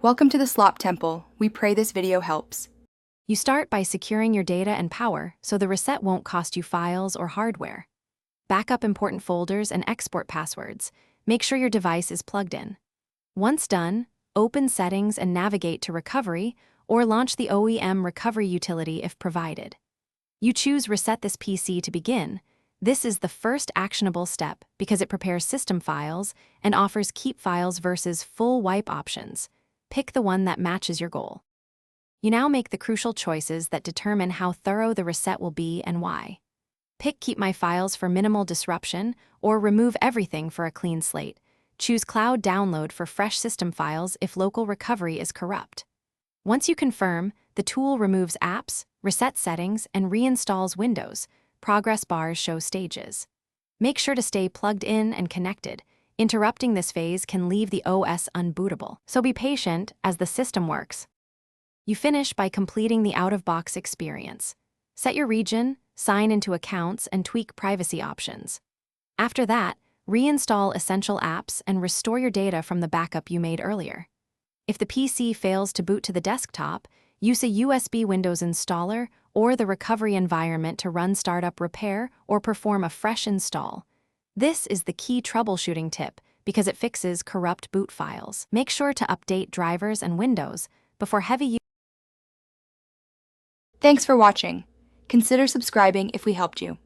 Welcome to the Slop Temple. We pray this video helps. You start by securing your data and power so the reset won't cost you files or hardware. Back up important folders and export passwords. Make sure your device is plugged in. Once done, open Settings and navigate to Recovery or launch the OEM Recovery utility if provided. You choose Reset this PC to begin. This is the first actionable step because it prepares system files and offers keep files versus full wipe options. Pick the one that matches your goal. You now make the crucial choices that determine how thorough the reset will be and why. Pick Keep My Files for minimal disruption or Remove Everything for a clean slate. Choose Cloud Download for fresh system files if local recovery is corrupt. Once you confirm, the tool removes apps, resets settings, and reinstalls Windows. Progress bars show stages. Make sure to stay plugged in and connected. Interrupting this phase can leave the OS unbootable, so be patient as the system works. You finish by completing the out-of-box experience. Set your region, sign into accounts, and tweak privacy options. After that, reinstall essential apps and restore your data from the backup you made earlier. If the PC fails to boot to the desktop, use a USB Windows installer or the recovery environment to run startup repair or perform a fresh install. This is the key troubleshooting tip because it fixes corrupt boot files. Make sure to update drivers and Windows before heavy use. Thanks for watching. Consider subscribing if we helped you.